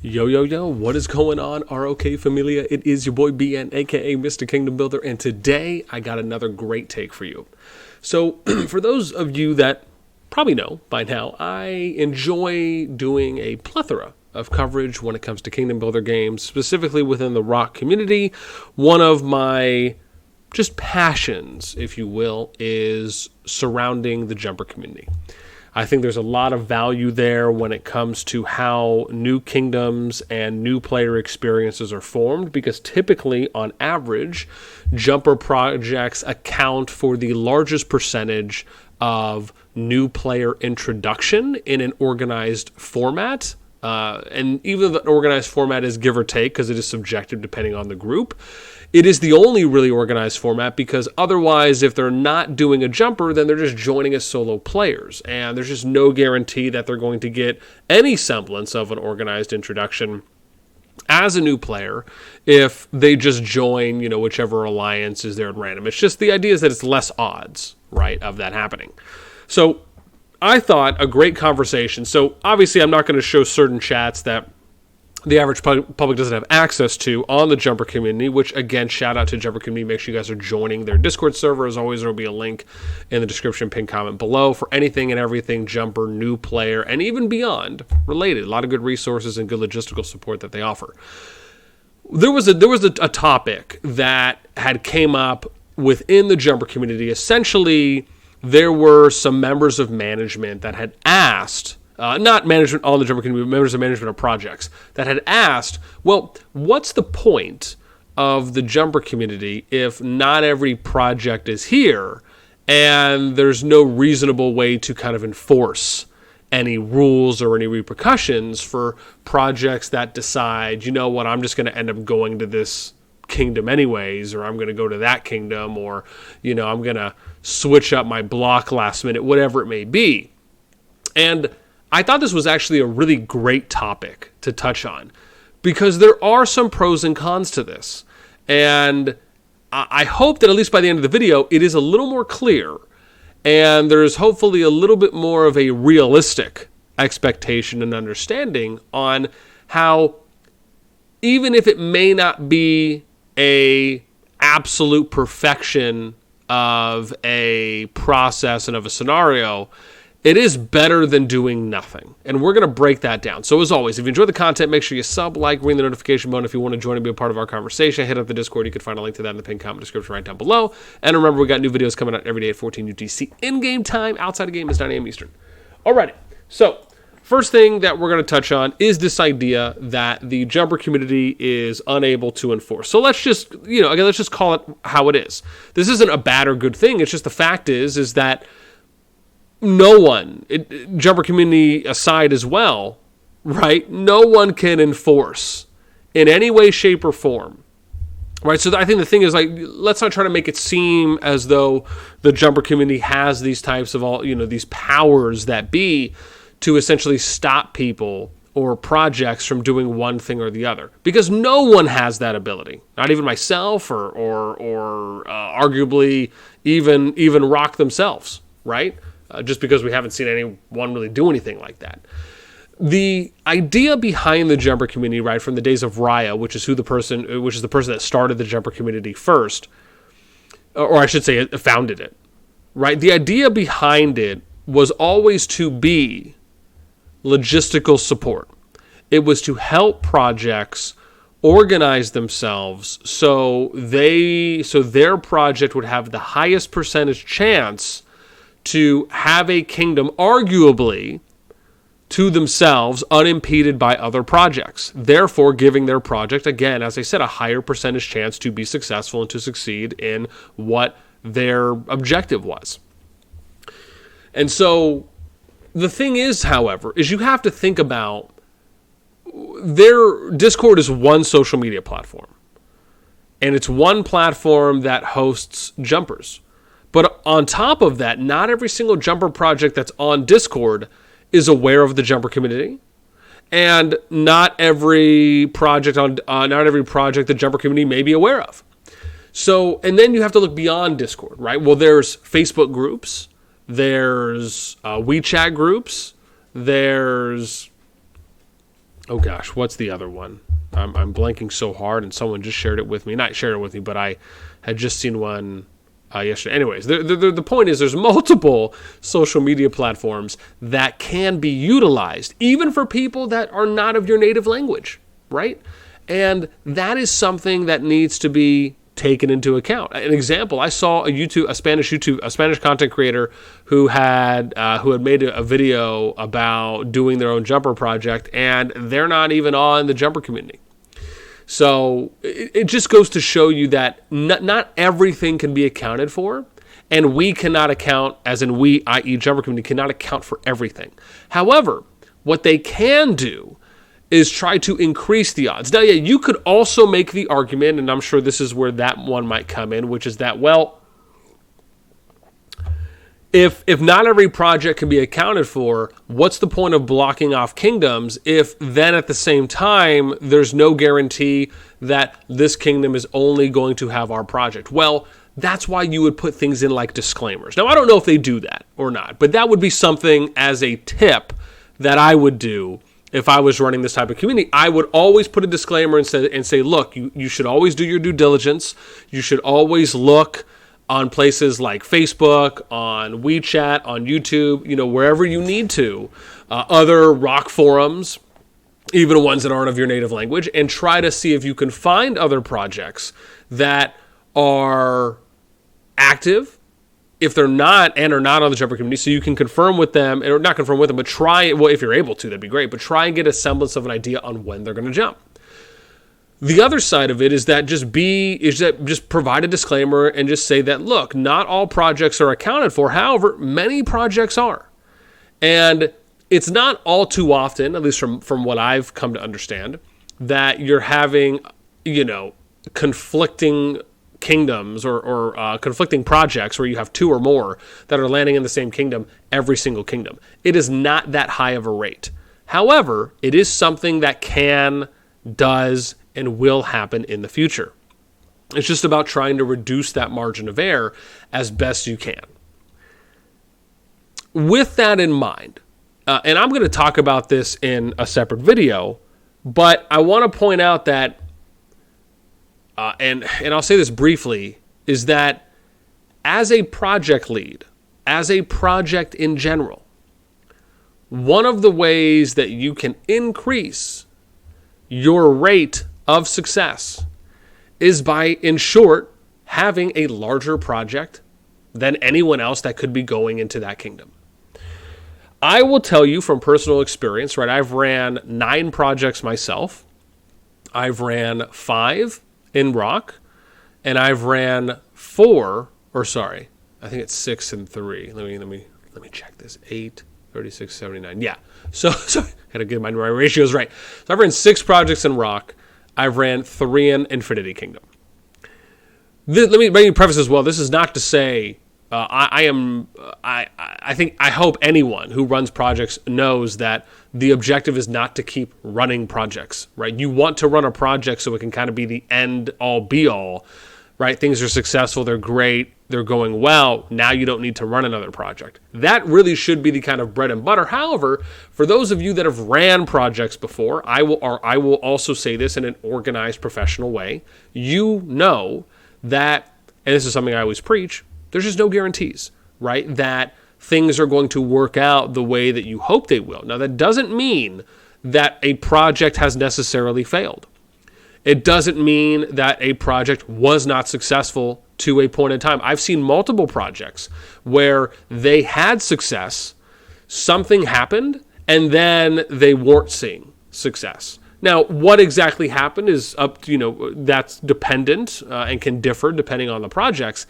Yo, yo, yo, what is going on, RoK Familia? It is your boy BN, aka Mr. Kingdom Builder, and today I got another great take for you. So, for those of you that probably know by now, I enjoy doing a plethora of coverage when it comes to Kingdom Builder games, specifically within the RoK community. One of my just passions, if you will, is surrounding the jumper community. I think there's a lot of value there when it comes to how new kingdoms and new player experiences are formed, because typically, on average, jumper projects account for the largest percentage of new player introduction in an organized format. And even though the organized format is give or take, because it is subjective depending on the group, it is the only really organized format, because otherwise, if they're not doing a jumper, then they're just joining as solo players. And there's just no guarantee that they're going to get any semblance of an organized introduction as a new player if they just join, whichever alliance is there at random. It's just the idea is that it's less odds, right, of that happening. So I thought a great conversation. So obviously I'm not going to show certain chats that the average public doesn't have access to on the jumper community, which, again, shout out to jumper community. Make sure you guys are joining their Discord server. As always, there will be a link in the description, pinned comment below for anything and everything jumper, new player, and even beyond related. A lot of good resources and good logistical support that they offer. There was a topic that had came up within the jumper community. Essentially, there were some members of management that had asked, not management on the jumper community, but members of management of projects, that had asked, well, what's the point of the jumper community if not every project is here and there's no reasonable way to kind of enforce any rules or any repercussions for projects that decide, you know what, I'm just going to end up going to this kingdom anyways, or I'm going to go to that kingdom, or, I'm going to switch up my block last minute, whatever it may be. And I thought this was actually a really great topic to touch on, because there are some pros and cons to this. And I hope that at least by the end of the video, it is a little more clear, and there's hopefully a little bit more of a realistic expectation and understanding on how, even if it may not be a absolute perfection of a process and of a scenario, it is better than doing nothing. And we're going to break that down. So as always, if you enjoy the content, make sure you sub, like, ring the notification button. If you want to join and be a part of our conversation, hit up the Discord. You can find a link to that in the pinned comment description right down below. And remember, we got new videos coming out every day at 14 UTC. In-game time, outside of game is 9 a.m. Eastern. Alrighty. So first thing that we're going to touch on is this idea that the jumper community is unable to enforce. So let's just, again, let's just call it how it is. This isn't a bad or good thing. It's just the fact is that no one, jumper community aside as well, right? No one can enforce in any way, shape, or form, right? So I think the thing is, let's not try to make it seem as though the jumper community has these types of these powers that be to essentially stop people or projects from doing one thing or the other, because no one has that ability. Not even myself, or arguably even RoK themselves, right? Just because we haven't seen anyone really do anything like that. The idea behind the jumper community, right, from the days of Raya, which is the person that started the jumper community first, or I should say founded it, right? The idea behind it was always to be logistical support. It was to help projects organize themselves so their project would have the highest percentage chance to have a kingdom, arguably, to themselves, unimpeded by other projects, therefore giving their project, again, as I said, a higher percentage chance to be successful and to succeed in what their objective was. And so the thing is, however, is you have to think about their Discord is one social media platform, and it's one platform that hosts jumpers. But on top of that, not every single jumper project that's on Discord is aware of the jumper community, and not every project the jumper community may be aware of. So, and then you have to look beyond Discord, right? Well, there's Facebook groups, there's WeChat groups, there's Oh gosh, what's the other one? I'm blanking so hard, and someone just shared it with me. Not shared it with me, but I had just seen one yesterday. Anyways, the point is there's multiple social media platforms that can be utilized, even for people that are not of your native language, right? And that is something that needs to be taken into account. An example, I saw a Spanish content creator who had made a video about doing their own jumper project, and they're not even on the jumper community. So it just goes to show you that not everything can be accounted for, and we cannot account, as in we, i.e. jumper community, cannot account for everything. However, what they can do is try to increase the odds. Now, yeah, you could also make the argument, and I'm sure this is where that one might come in, which is that, well, if not every project can be accounted for, what's the point of blocking off kingdoms if then at the same time there's no guarantee that this kingdom is only going to have our project? Well, that's why you would put things in like disclaimers. Now, I don't know if they do that or not, but that would be something as a tip that I would do if I was running this type of community. I would always put a disclaimer and say, look, you should always do your due diligence. You should always look on places like Facebook, on WeChat, on YouTube, wherever you need to, other RoK forums, even ones that aren't of your native language, and try to see if you can find other projects that are active, if they're not, and are not on the jumper community, so you can confirm with them, or not confirm with them, but try, well, if you're able to, that'd be great, but try and get a semblance of an idea on when they're going to jump. The other side of it is that just provide a disclaimer and just say that, look, not all projects are accounted for. However, many projects are. And it's not all too often, at least from what I've come to understand, that you're having, conflicting kingdoms or conflicting projects where you have two or more that are landing in the same kingdom, every single kingdom. It is not that high of a rate. However, it is something that does, and will happen in the future. It's just about trying to reduce that margin of error as best you can. With that in mind, and I'm going to talk about this in a separate video, but I want to point out that, and I'll say this briefly, is that as a project lead, as a project in general, one of the ways that you can increase your rate of success is by, in short, having a larger project than anyone else that could be going into that kingdom. I will tell you from personal experience, right? I've ran 9 projects myself. I've ran 5 in RoK, and I've ran 4, I think it's 6 and 3. Let me check this. 8, 36, 79. Yeah. So gotta get my ratios right. So I've ran 6 projects in RoK. I've ran 3 in Infinity Kingdom. Let me preface as well. This is not to say I hope anyone who runs projects knows that the objective is not to keep running projects, right? You want to run a project so it can kind of be the end all be all, right? Things are successful, they're great, they're going well. Now you don't need to run another project. That really should be the kind of bread and butter. However, for those of you that have ran projects before, I will also say this in an organized, professional way. You know that, and this is something I always preach, there's just no guarantees, right? That things are going to work out the way that you hope they will. Now, that doesn't mean that a project has necessarily failed. It doesn't mean that a project was not successful to a point in time. I've seen multiple projects where they had success, something happened, and then they weren't seeing success. Now, what exactly happened is up to, that's dependent and can differ depending on the projects.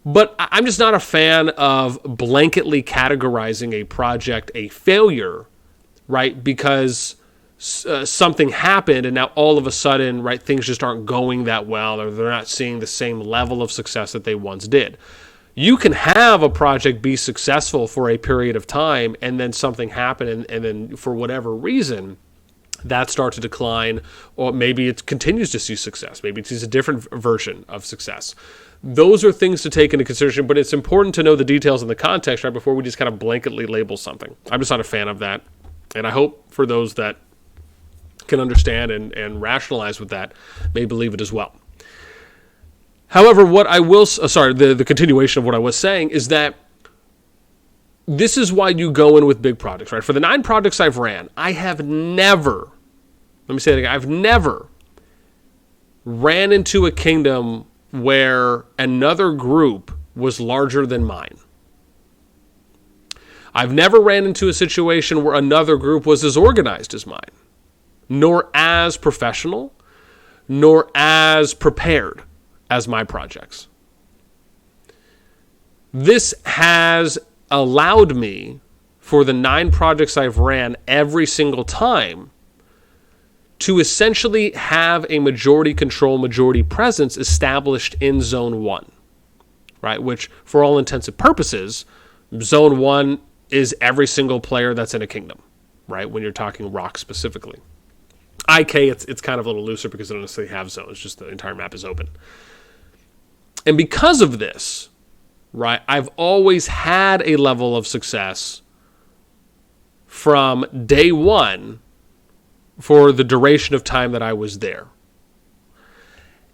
But I'm just not a fan of blanketly categorizing a project a failure, right? Because something happened and now all of a sudden, right, things just aren't going that well, or they're not seeing the same level of success that they once did. You can have a project be successful for a period of time and then something happen and then for whatever reason that starts to decline, or maybe it continues to see success. Maybe it sees a different version of success. Those are things to take into consideration, but it's important to know the details and the context, right, before we just kind of blanketly label something. I'm just not a fan of that. And I hope for those that can understand and rationalize with that may believe it as well. However, what I will, the continuation of what I was saying is that this is why you go in with big projects, right? For the 9 projects I've ran, I have never, let me say it again, I've never ran into a kingdom where another group was larger than mine. I've never ran into a situation where another group was as organized as mine, nor as professional, nor as prepared as my projects. This has allowed me, for the 9 projects I've ran every single time, to essentially have a majority control, majority presence established in Zone 1, right? Which, for all intents and purposes, Zone 1 is every single player that's in a kingdom, right? When you're talking RoK specifically. IK, it's kind of a little looser because they don't necessarily have zones, just the entire map is open. And because of this, right, I've always had a level of success from day one for the duration of time that I was there.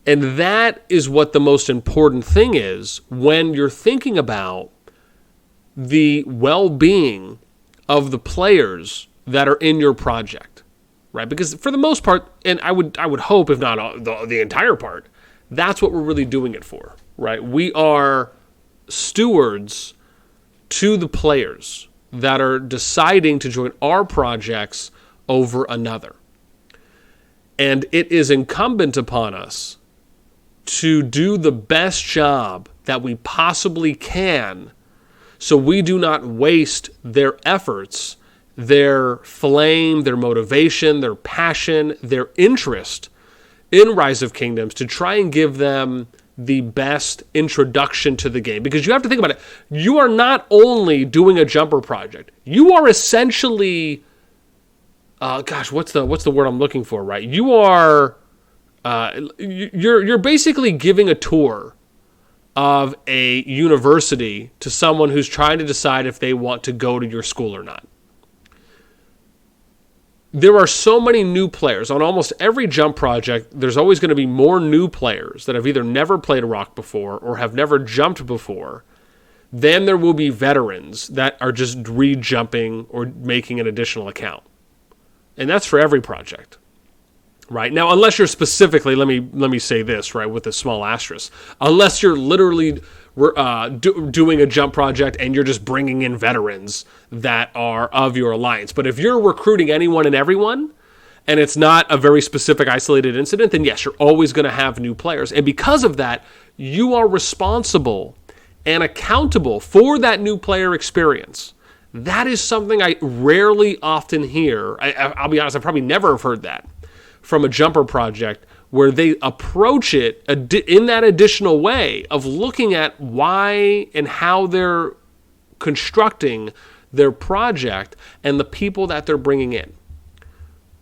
And that is what the most important thing is when you're thinking about the well-being of the players that are in your project, right? Because for the most part, and I would hope, if not the entire part, that's what we're really doing it for, right? We are stewards to the players that are deciding to join our projects over another. And it is incumbent upon us to do the best job that we possibly can so we do not waste their efforts, their flame, their motivation, their passion, their interest in Rise of Kingdoms to try and give them the best introduction to the game. Because you have to think about it. You are not only doing a jumper project. You are essentially, what's the word I'm looking for, right? You are, you're basically giving a tour of a university to someone who's trying to decide if they want to go to your school or not. There are so many new players. On almost every jump project, there's always going to be more new players that have either never played RoK before or have never jumped before than there will be veterans that are just re-jumping or making an additional account. And that's for every project. Right? Now, unless you're specifically, let me say this, right, with a small asterisk, unless you're literally doing a jump project and you're just bringing in veterans that are of your alliance. But if you're recruiting anyone and everyone, and it's not a very specific isolated incident, then yes, you're always going to have new players. And because of that, you are responsible and accountable for that new player experience. That is something I rarely often hear. I'll be honest, I probably never have heard that from a jumper project where they approach it in that additional way of looking at why and how they're constructing their project and the people that they're bringing in.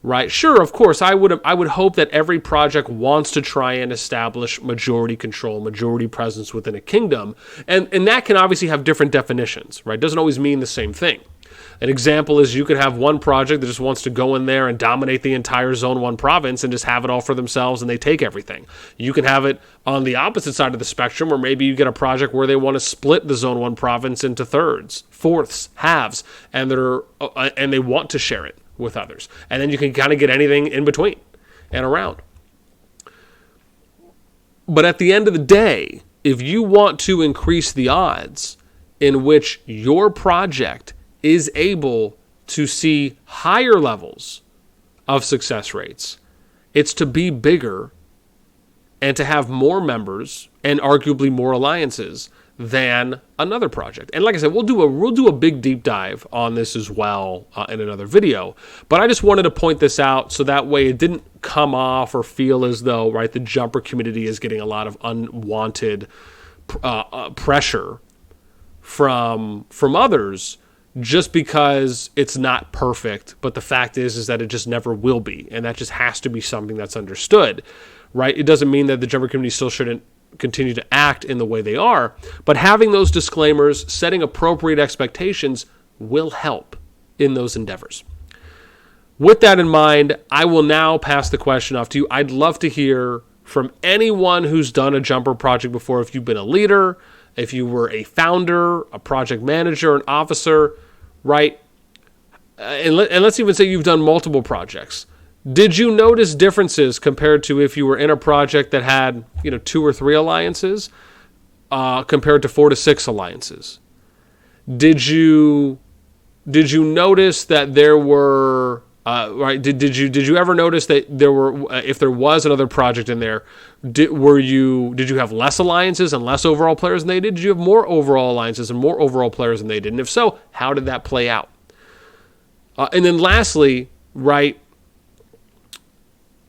Right? Sure, of course, I would hope that every project wants to try and establish majority control, majority presence within a kingdom, and that can obviously have different definitions, right? It doesn't always mean the same thing. An example is you could have one project that just wants to go in there and dominate the entire Zone 1 province and just have it all for themselves and they take everything. You can have it on the opposite side of the spectrum, or maybe you get a project where they want to split the Zone 1 province into thirds, fourths, halves, and they want to share it with others. And then you can kind of get anything in between and around. But at the end of the day, if you want to increase the odds in which your project is able to see higher levels of success rates, it's to be bigger and to have more members and arguably more alliances than another project. And like I said, we'll do a big deep dive on this as well in another video. But I just wanted to point this out so that way it didn't come off or feel as though, right, the jumper community is getting a lot of unwanted pressure from others, just because it's not perfect. But the fact is that it just never will be. And that just has to be something that's understood, right? It doesn't mean that the jumper community still shouldn't continue to act in the way they are. But having those disclaimers, setting appropriate expectations will help in those endeavors. with that in mind, I will now pass the question off to you. I'd love to hear from anyone who's done a jumper project before. If you've been a leader, if you were a founder, a project manager, an officer, right? And let's even say you've done multiple projects. Did you notice differences compared to if you were in a project that had 2 or 3 alliances compared to 4 to 6 alliances? Did you notice that there were right? Did you ever notice that there were if there was another project in there? Did you have less alliances and less overall players than they did? Did you have more overall alliances and more overall players than they did? And if so, how did that play out? And then lastly, right,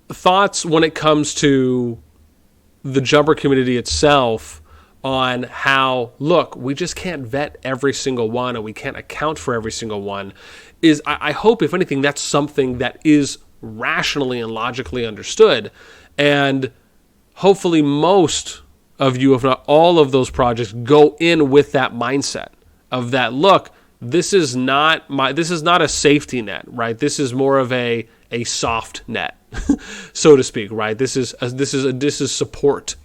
thoughts when it comes to the jumper community itself on how, look, we just can't vet every single one and we can't account for every single one, is I hope, if anything, that's something that is rationally and logically understood. And hopefully most of you, if not all of those projects, go in with that mindset of that, look, this is not a safety net, right? This is more of a soft net, so to speak, right? This is support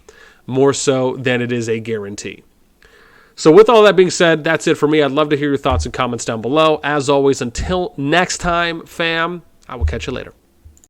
more so than it is a guarantee. So with all that being said, that's it for me. I'd love to hear your thoughts and comments down below. As always, until next time, fam, I will catch you later.